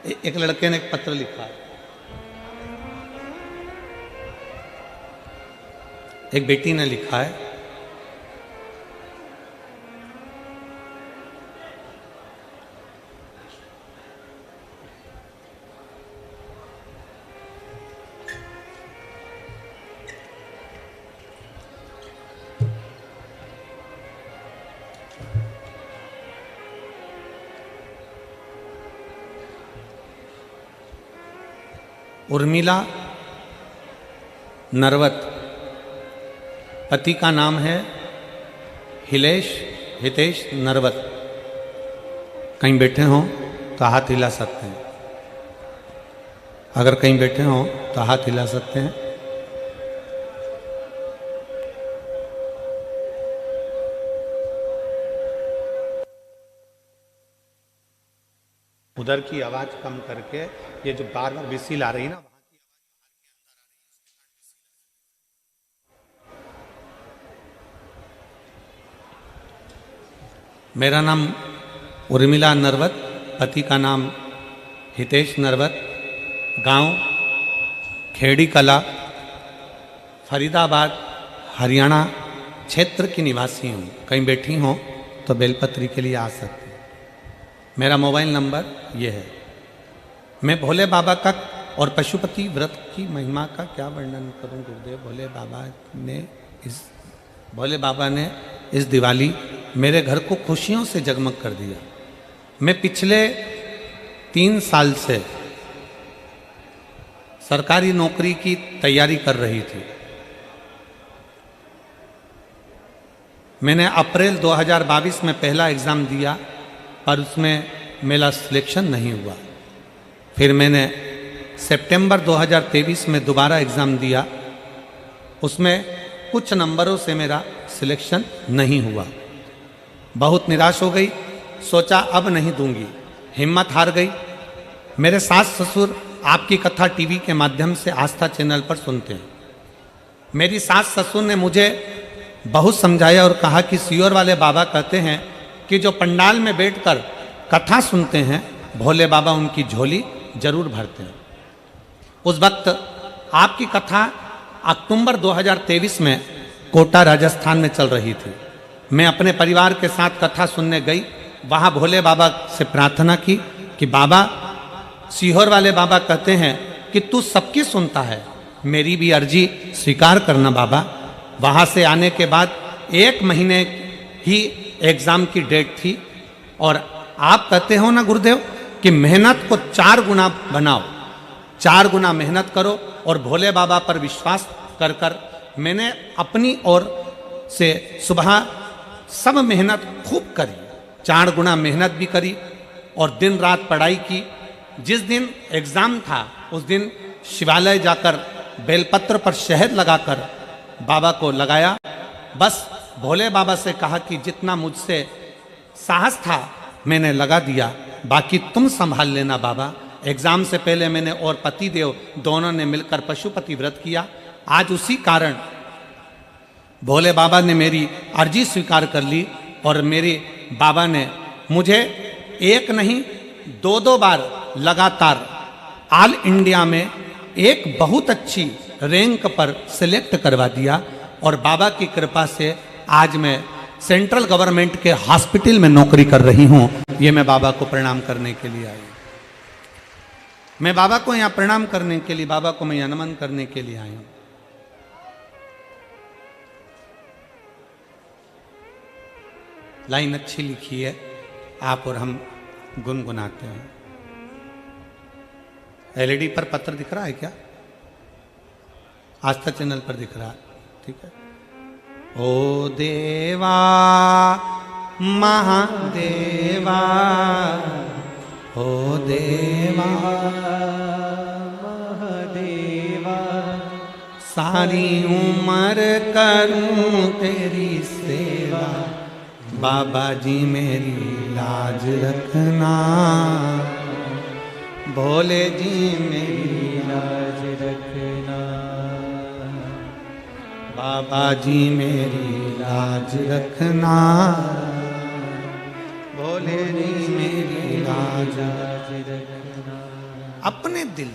एक लड़के ने एक पत्र लिखा है, एक बेटी ने लिखा है, उर्मिला नरवत, पति का नाम है हितेश नरवत। कहीं बैठे हों तो हाथ हिला सकते हैं, अगर कहीं बैठे हों तो हाथ हिला सकते हैं। उधर की आवाज कम करके, ये जो बार बार विसिल आ रही ना, मेरा नाम उर्मिला नरवत, पति का नाम हितेश नरवत, गांव खेड़ी कला, फरीदाबाद, हरियाणा क्षेत्र की निवासी हूँ। कहीं बैठी हो तो बेलपत्री के लिए आ सकते हैं। मेरा मोबाइल नंबर ये है। मैं भोले बाबा का और पशुपति व्रत की महिमा का क्या वर्णन करूं गुरुदेव। भोले बाबा ने इस दिवाली मेरे घर को खुशियों से जगमग कर दिया। मैं पिछले 3 साल से सरकारी नौकरी की तैयारी कर रही थी। मैंने अप्रैल 2022 में पहला एग्ज़ाम दिया, पर उसमें मेरा सिलेक्शन नहीं हुआ। फिर मैंने सितंबर 2023 में दोबारा एग्ज़ाम दिया, उसमें कुछ नंबरों से मेरा सिलेक्शन नहीं हुआ। बहुत निराश हो गई, सोचा अब नहीं दूंगी, हिम्मत हार गई। मेरे सास ससुर आपकी कथा टीवी के माध्यम से आस्था चैनल पर सुनते हैं। मेरी सास ससुर ने मुझे बहुत समझाया और कहा कि सियोर वाले बाबा कहते हैं कि जो पंडाल में बैठकर कथा सुनते हैं, भोले बाबा उनकी झोली जरूर भरते हैं। उस वक्त आपकी कथा अक्टूबर 2023 में कोटा राजस्थान में चल रही थी। मैं अपने परिवार के साथ कथा सुनने गई। वहाँ भोले बाबा से प्रार्थना की कि बाबा, सीहोर वाले बाबा कहते हैं कि तू सबकी सुनता है, मेरी भी अर्जी स्वीकार करना बाबा। वहाँ से आने के बाद 1 महीने ही एग्ज़ाम की डेट थी, और आप कहते हो ना गुरुदेव कि मेहनत को 4 गुना बनाओ, 4 गुना मेहनत करो और भोले बाबा पर विश्वास कर कर मैंने अपनी ओर से सुबह सब मेहनत खूब करी, 4 गुना मेहनत भी करी और दिन रात पढ़ाई की। जिस दिन एग्ज़ाम था उस दिन शिवालय जाकर बेलपत्र पर शहद लगाकर बाबा को लगाया। बस भोले बाबा से कहा कि जितना मुझसे साहस था मैंने लगा दिया, बाकी तुम संभाल लेना बाबा। एग्ज़ाम से पहले मैंने और पतिदेव दोनों ने मिलकर पशुपति व्रत किया। आज उसी कारण भोले बाबा ने मेरी अर्जी स्वीकार कर ली और मेरे बाबा ने मुझे 1 नहीं 2 बार लगातार ऑल इंडिया में एक बहुत अच्छी रैंक पर सिलेक्ट करवा दिया। और बाबा की कृपा से आज मैं सेंट्रल गवर्नमेंट के हॉस्पिटल में नौकरी कर रही हूँ। ये मैं बाबा को प्रणाम करने के लिए आई। मैं बाबा को यहाँ प्रणाम करने के लिए, बाबा को मैं यहाँ नमन करने के लिए आई हूँ। लाइन अच्छी लिखी है, आप और हम गुनगुनाते हैं। एलईडी पर पत्र दिख रहा है क्या? आस्था चैनल पर दिख रहा है, ठीक है। ओ देवा महादेवा, ओ देवा महादेवा, सारी उम्र करूं तेरी सेवा, बाबा जी मेरी लाज रखना, भोले जी मेरी लाज रखना, बाबा जी मेरी लाज रखना, भोले जी मेरी लाज रखना। अपने दिल